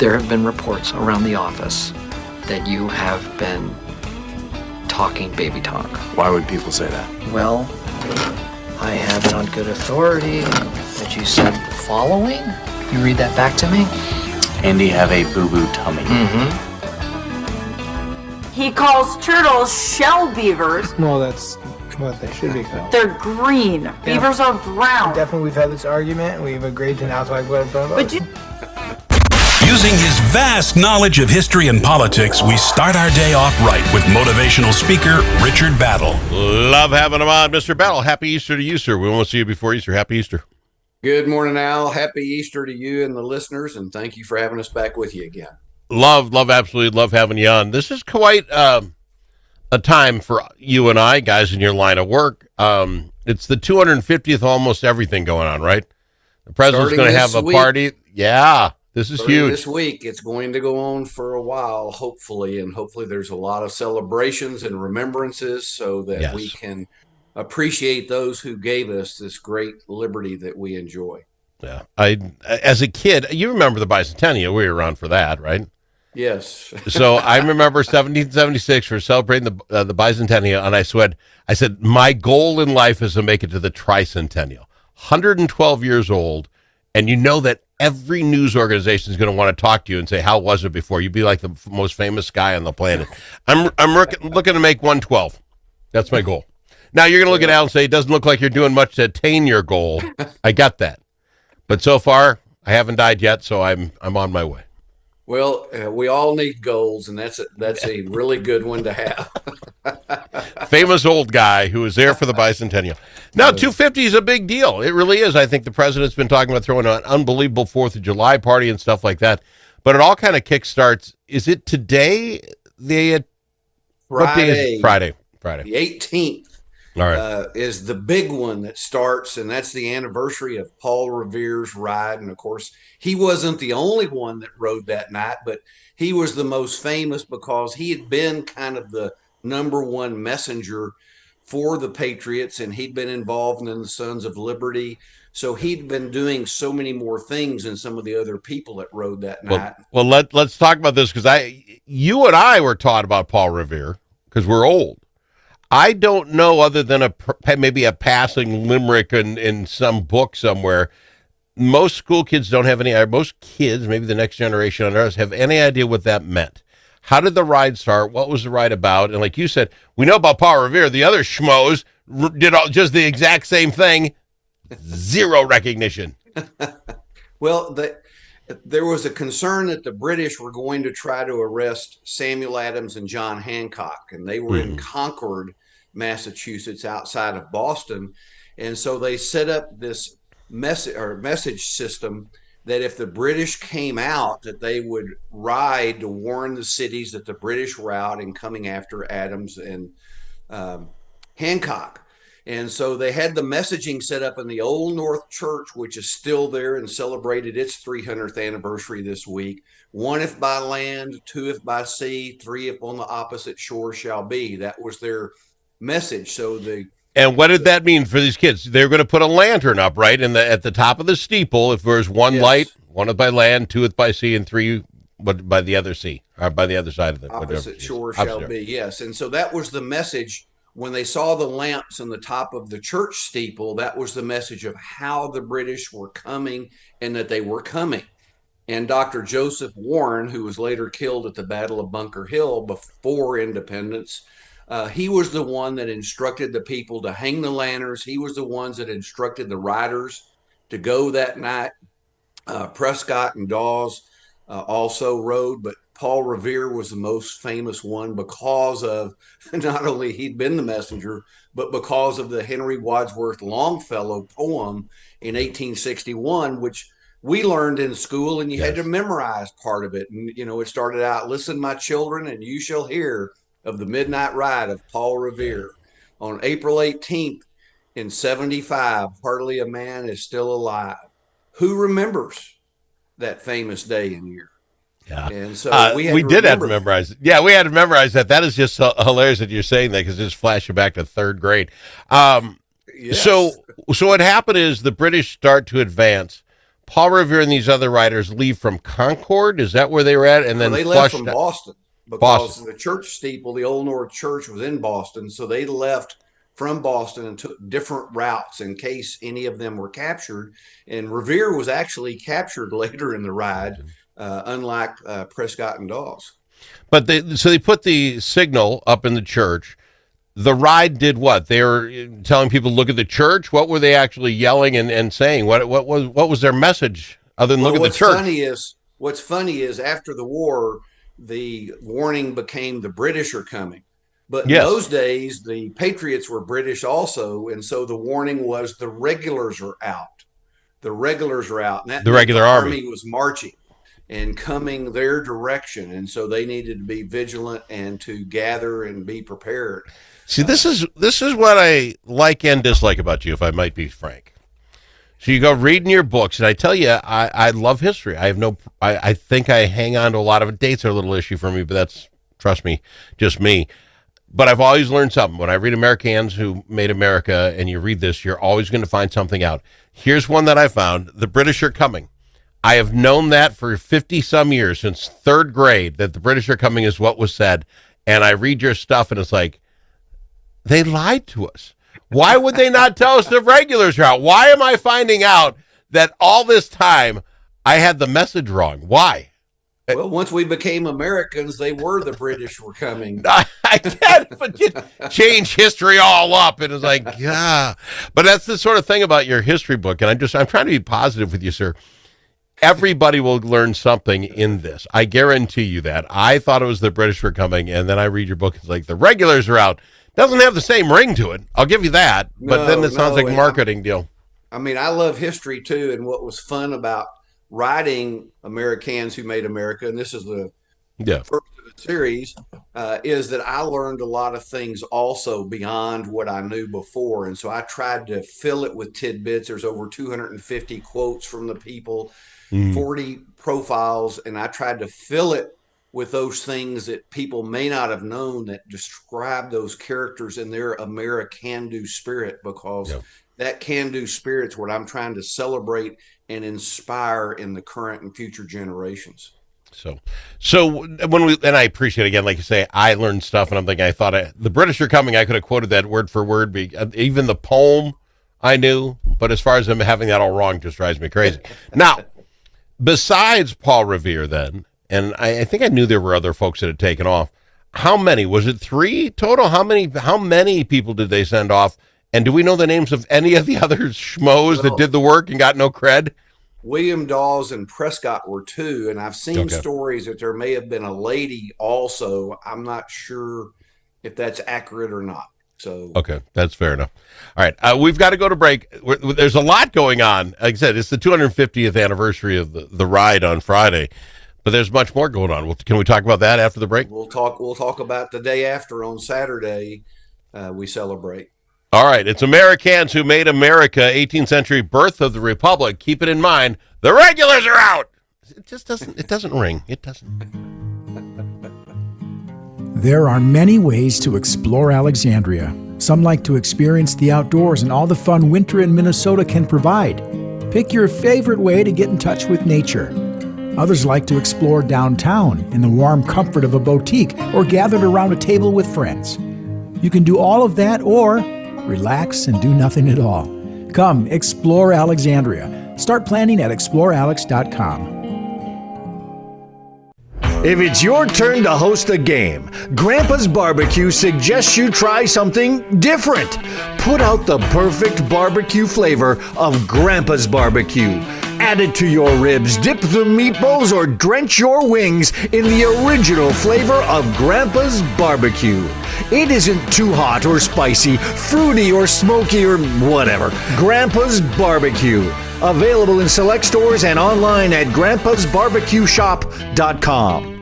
There have been reports around the office that you have been talking baby talk. Why would people say that? Well, I have it on good authority that you said the following. You read that back to me? Andy have a boo-boo tummy. Mm-hmm. He calls turtles shell beavers. Well, that's what they should be called. They're green. Beavers are brown. Definitely, we've had this argument. We've agreed to now talk about it. But you... Using his vast knowledge of history and politics, we start our day off right with motivational speaker Richard Battle. Love having him on, Mr. Battle. Happy Easter to you, sir. We won't see you before Easter. Happy Easter. Good morning, Al. Happy Easter to you and the listeners, and thank you for having us back with you again. Absolutely love having you on. This is quite a time for you and I, guys, in your line of work. It's the 250th almost everything going on, right? The president's going to have a party. Yeah, this is huge. This week, it's going to go on for a while, hopefully, and hopefully there's a lot of celebrations and remembrances so that we can appreciate those who gave us this great liberty that we enjoy. Yeah, as a kid, you remember the bicentennial. We were around for that, right? Yes. So I remember 1776 for celebrating the bicentennial, and I said, my goal in life is to make it to the tricentennial. 112 years old, and you know that every news organization is going to want to talk to you and say, how was it before? You'd be like the most famous guy on the planet. I'm looking to make 112. That's my goal. Now you're going to look at Al and say, it doesn't look like you're doing much to attain your goal. I got that. But so far, I haven't died yet, so I'm on my way. Well, we all need goals, and that's a really good one to have. Famous old guy who was there for the bicentennial. Now, 250 is a big deal. It really is. I think the president's been talking about throwing an unbelievable 4th of July party and stuff like that. But it all kind of kickstarts. Is it today? Friday. What day is it? Friday. The 18th. All right. Is the big one that starts, and that's the anniversary of Paul Revere's ride. And of course, he wasn't the only one that rode that night, but he was the most famous because he had been kind of the number one messenger for the Patriots, and he'd been involved in the Sons of Liberty. So he'd been doing so many more things than some of the other people that rode that night. Well, let's talk about this because you and I were taught about Paul Revere because we're old. I don't know, other than maybe a passing limerick in some book somewhere. Most school kids don't have any, most kids, maybe the next generation on us, have any idea what that meant. How did the ride start? What was the ride about? And like you said, we know about Paul Revere. The other schmoes did just the exact same thing. Zero recognition. Well, there was a concern that the British were going to try to arrest Samuel Adams and John Hancock, and they were in Concord, Massachusetts, outside of Boston. And so they set up this message system that if the British came out, that they would ride to warn the cities that the British were out and coming after Adams and Hancock. And so they had the messaging set up in the Old North Church, which is still there and celebrated its 300th anniversary this week. 1 if by land, 2 if by sea, 3 if on the opposite shore shall be. That was their message. So and what did that mean for these kids? They were going to put a lantern up, right, at the top of the steeple. If there's one light, 1 if by land, 2 if by sea, and 3 by the other sea, or by the other side of the opposite shore shall be. Yes, and so that was the message. When they saw the lamps on the top of the church steeple, that was the message of how the British were coming and that they were coming. And Dr. Joseph Warren, who was later killed at the Battle of Bunker Hill before independence, he was the one that instructed the people to hang the lanterns. He was the ones that instructed the riders to go that night. Prescott and Dawes also rode, but Paul Revere was the most famous one because of not only he'd been the messenger, but because of the Henry Wadsworth Longfellow poem in 1861, which we learned in school, and you had to memorize part of it. And, it started out, "Listen, my children, and you shall hear of the midnight ride of Paul Revere." On April 18th in 75, hardly a man is still alive. Who remembers that famous day and year? Yeah, and so we did have to memorize it. Yeah, we had to memorize that. That is just hilarious that you're saying that because it's flashing back to 3rd grade. Yes. So what happened is the British start to advance. Paul Revere and these other writers leave from Concord. Is that where they were at? And then they left from flushed- Boston because the church steeple, the Old North Church, was in Boston. So they left from Boston and took different routes in case any of them were captured. And Revere was actually captured later in the ride, unlike Prescott and Dawes. But they put the signal up in the church. The ride did what? They were telling people, look at the church. What were they actually yelling and saying? What was their message other than look at the church? What's funny is after the war, the warning became the British are coming. But in those days, the Patriots were British also. And so the warning was the regulars are out. The regulars are out. And that the regular army was marching and coming their direction. And so they needed to be vigilant and to gather and be prepared. See, this is what I like and dislike about you, if I might be frank. So you go reading your books, and I tell you, I love history. I think I hang on to a lot of it. Dates are a little issue for me, but that's, trust me, just me. But I've always learned something. When I read AmeriCANS, Who Made America, and you read this, you're always going to find something out. Here's one that I found. The British are coming. I have known that for 50-some years, since third grade, that the British are coming is what was said. And I read your stuff, and it's like, they lied to us. Why would they not tell us the regulars are out? Why am I finding out that all this time I had the message wrong? Why? Well, once we became Americans, they were the British were coming. I get, but you change history all up, and it's like, yeah. But that's the sort of thing about your history book, and I'm trying to be positive with you, sir. Everybody will learn something in this. I guarantee you that. I thought it was the British were coming, and then I read your book, it's like the regulars are out. Doesn't have the same ring to it. I'll give you that, but then it sounds like a marketing deal. I mean, I love history too, and what was fun about writing AmeriCANS, Who Made America, and this is the first of the series, is that I learned a lot of things also beyond what I knew before. And so I tried to fill it with tidbits. There's over 250 quotes from the people, 40 profiles, and I tried to fill it with those things that people may not have known that describe those characters and their American-do spirit, because that can-do spirit's what I'm trying to celebrate and inspire in the current and future generations. So and I appreciate, again, like you say, I learned stuff, and I'm thinking, I thought the British are coming. I could have quoted that word for word. Even the poem I knew, but as far as them having that all wrong just drives me crazy. Now, besides Paul Revere then, and I think I knew there were other folks that had taken off. How many? Was it 3 total? How many people did they send off? And do we know the names of any of the other schmoes that did the work and got no cred? William Dawes and Prescott were 2, and I've seen stories that there may have been a lady also. I'm not sure if that's accurate or not. So okay, that's fair enough. All right, we've got to go to break. There's a lot going on. Like I said, it's the 250th anniversary of the ride on Friday. But there's much more going on. Can we talk about that after the break? We'll talk about the day after on Saturday. We celebrate. All right. It's AmeriCANS, Who Made America, 18th century birth of the Republic. Keep it in mind. The regulars are out. It just doesn't. It doesn't ring. It doesn't. There are many ways to explore Alexandria. Some like to experience the outdoors and all the fun winter in Minnesota can provide. Pick your favorite way to get in touch with nature. Others like to explore downtown in the warm comfort of a boutique or gathered around a table with friends. You can do all of that or relax and do nothing at all. Come explore Alexandria. Start planning at explorealex.com. If it's your turn to host a game, Grandpa's Barbecue suggests you try something different. Put out the perfect barbecue flavor of Grandpa's Barbecue. Add it to your ribs, dip the meatballs, or drench your wings in the original flavor of Grandpa's Barbecue. It isn't too hot or spicy, fruity or smoky or whatever. Grandpa's Barbecue. Available in select stores and online at grandpasbarbecueshop.com.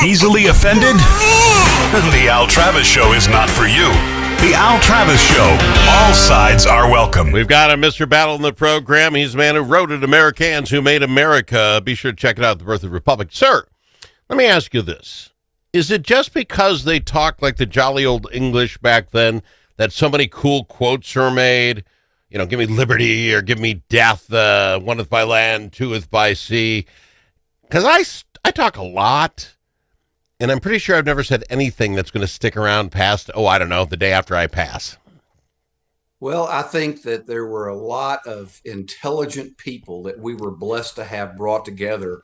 Easily offended? The Al Travis Show is not for you. The Al Travis Show. All sides are welcome. We've got a Mr. Battle in the program. He's the man who wrote it, AmeriCANS, Who Made America. Be sure to check it out, The Birth of the Republic. Sir, let me ask you this. Is it just because they talked like the jolly old English back then that so many cool quotes are made? You know, give me liberty or give me death, one is by land, two is by sea. Because I talk a lot. And I'm pretty sure I've never said anything that's going to stick around past, I don't know, the day after I pass. Well, I think that there were a lot of intelligent people that we were blessed to have brought together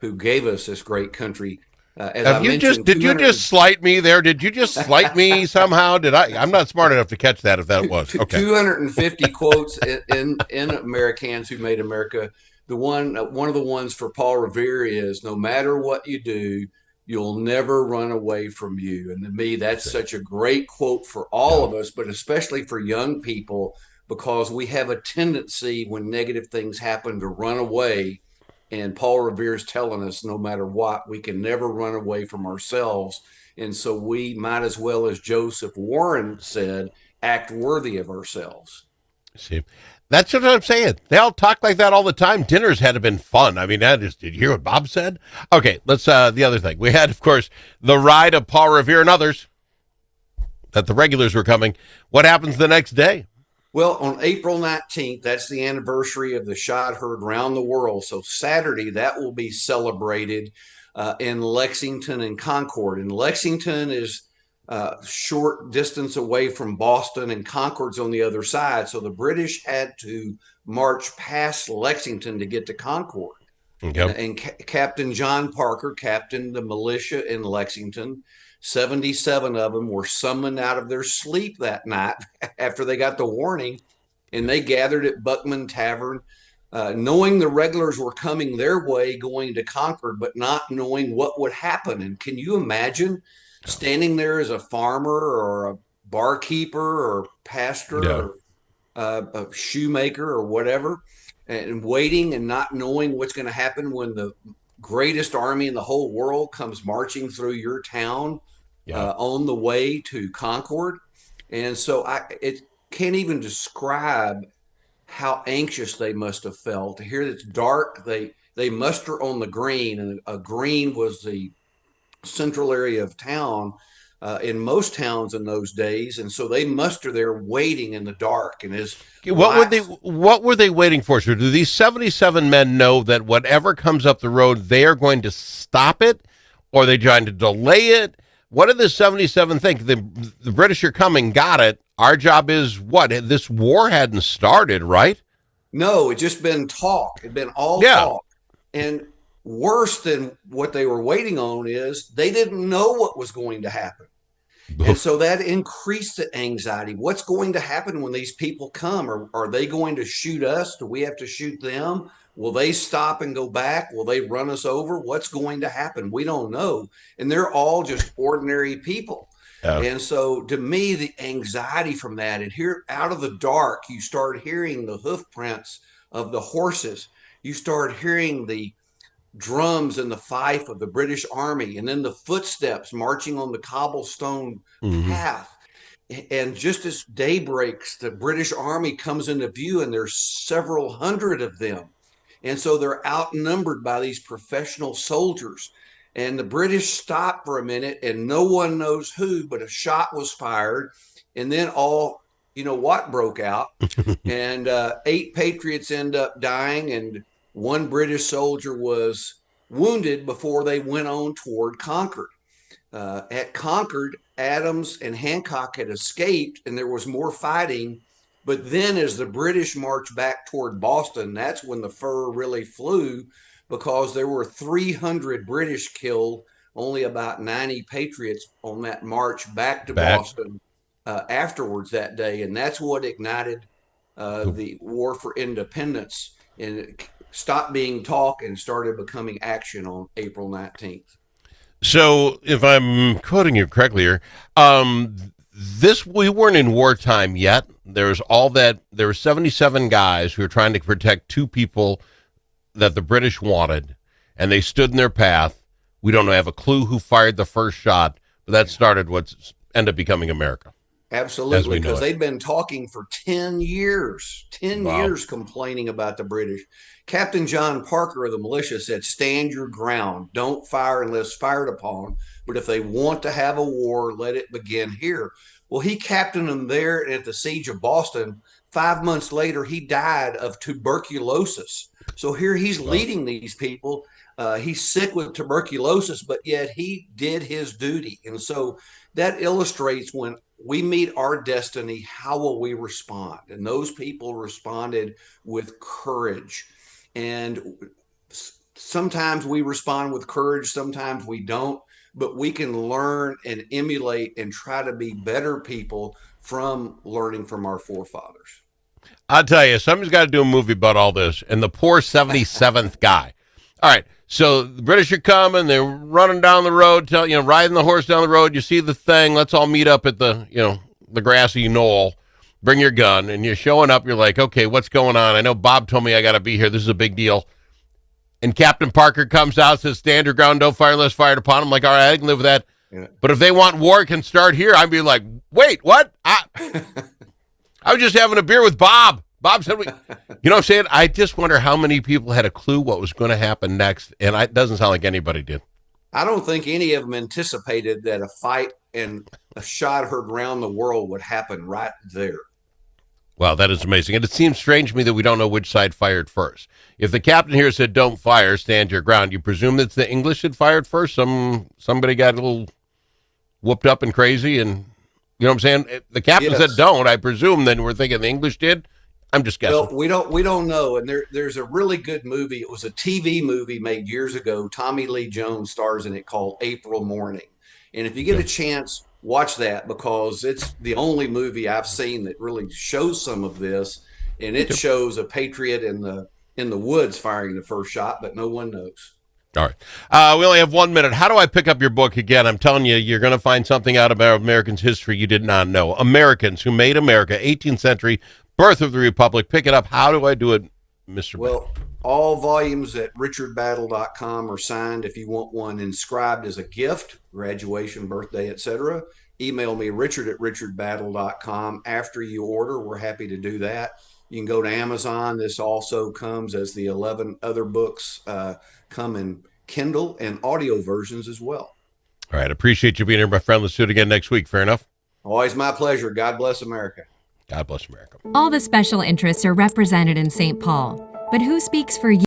who gave us this great country. Did you just slight me there? Did you just slight me somehow? I'm not smart enough to catch that if that was. Okay. 250 quotes in AmeriCANS Who Made America. One of the ones for Paul Revere is, no matter what you do, you'll never run away from you. And to me, that's such a great quote for all of us, but especially for young people, because we have a tendency when negative things happen to run away. And Paul Revere is telling us, no matter what, we can never run away from ourselves. And so we might as well, as Joseph Warren said, act worthy of ourselves. See, that's what I'm saying. They all talk like that all the time. Dinners had to been fun. I mean, did you hear what Bob said? Okay, let's, the other thing. We had, of course, the ride of Paul Revere and others, that the regulars were coming. What happens the next day? Well, on April 19th, that's the anniversary of the shot heard around the world. So Saturday, that will be celebrated in Lexington and Concord. And Lexington is short distance away from Boston, and Concord's on the other side. So the British had to march past Lexington to get to Concord. Okay. And Captain John Parker captained the militia in Lexington. 77 of them were summoned out of their sleep that night after they got the warning, and they gathered at Buckman Tavern, knowing the regulars were coming their way going to Concord, but not knowing what would happen. And can you imagine standing there as a farmer or a barkeeper or pastor or a shoemaker or whatever, and waiting and not knowing what's going to happen when the greatest army in the whole world comes marching through your town on the way to Concord? And so it can't even describe how anxious they must have felt to hear it's dark. They muster on the green, and a green was the central area of town in most towns in those days, and so they muster there waiting in the dark. And what were they waiting for, sir? Do these 77 men know that whatever comes up the road, they are going to stop it, or are they trying to delay it? What did the 77 think? The British are coming, got it. Our job is what? This war hadn't started, right? No, it just been talk. It'd been all talk. And worse than what they were waiting on is they didn't know what was going to happen. And so that increased the anxiety. What's going to happen when these people come? Are they going to shoot us? Do we have to shoot them? Will they stop and go back? Will they run us over? What's going to happen? We don't know. And they're all just ordinary people. Yeah. And so to me, the anxiety from that, and here out of the dark, you start hearing the hoof prints of the horses. You start hearing the drums and the fife of the British Army, and then the footsteps marching on the cobblestone path. And just as day breaks, the British Army comes into view, and there's several hundred of them. And so they're outnumbered by these professional soldiers. And the British stop for a minute, and no one knows who, but a shot was fired. And then what broke out. And 8 patriots end up dying, and 1 British soldier was wounded before they went on toward Concord. At Concord, Adams and Hancock had escaped, and there was more fighting. But then as the British marched back toward Boston, that's when the fur really flew, because there were 300 British killed, only about 90 Patriots on that march back to Boston afterwards that day. And that's what ignited the War for Independence. And it stopped being talk and started becoming action on April 19th. So if I'm quoting you correctly here, we weren't in wartime yet. There were 77 guys who were trying to protect 2 people that the British wanted, and they stood in their path. We don't have a clue who fired the first shot, but that started what's ended up becoming America. Absolutely, because they've been talking for 10 years, 10 years complaining about the British. Captain John Parker of the militia said, stand your ground. Don't fire unless fired upon. But if they want to have a war, let it begin here. Well, he captained them there at the siege of Boston. 5 months later, he died of tuberculosis. So here he's leading these people. He's sick with tuberculosis, but yet he did his duty. And so that illustrates when we meet our destiny, how will we respond? And those people responded with courage. And sometimes we respond with courage, sometimes we don't, but we can learn and emulate and try to be better people from learning from our forefathers. I'll tell you, somebody's got to do a movie about all this. And the poor 77th guy. All right. So the British are coming. They're running down the road, riding the horse down the road. You see the thing. Let's all meet up at the grassy knoll. Bring your gun. And you're showing up. You're like, okay, what's going on? I know Bob told me I got to be here. This is a big deal. And Captain Parker comes out, says, stand your ground, don't fire unless fired upon. I'm like, all right, I can live with that. Yeah. But if they want war, it can start here. I'd be like, wait, what? I was just having a beer with Bob. Bob said, you know what I'm saying? I just wonder how many people had a clue what was going to happen next. And it doesn't sound like anybody did. I don't think any of them anticipated that a fight and a shot heard around the world would happen right there. Wow, that is amazing. And it seems strange to me that we don't know which side fired first. If the captain here said, don't fire, stand your ground, you presume that the English had fired first? Somebody got a little whooped up and crazy, and you know what I'm saying? The captain said don't. I presume then we're thinking the English did. I'm just guessing. Well, we don't know. And there's a really good movie. It was a TV movie made years ago. Tommy Lee Jones stars in it, called April Morning. And if you get a chance, watch that, because it's the only movie I've seen that really shows some of this. And it shows a patriot in the woods firing the first shot, but no one knows. All right. We only have 1 minute. How do I pick up your book again? I'm telling you, you're going to find something out about Americans' history you did not know. Americans Who Made America, 18th Century, Birth of the Republic. Pick it up. How do I do it, Mr. Well, all volumes at richardbattle.com are signed. If you want one inscribed as a gift, graduation, birthday, etc., email me, richard@richardbattle.com. After you order, we're happy to do that. You can go to Amazon. This also comes as the 11 other books come in Kindle and audio versions as well. All right. Appreciate you being here, my friend. Let's do it again next week. Fair enough? Always my pleasure. God bless America. God bless America. All the special interests are represented in St. Paul, but who speaks for you?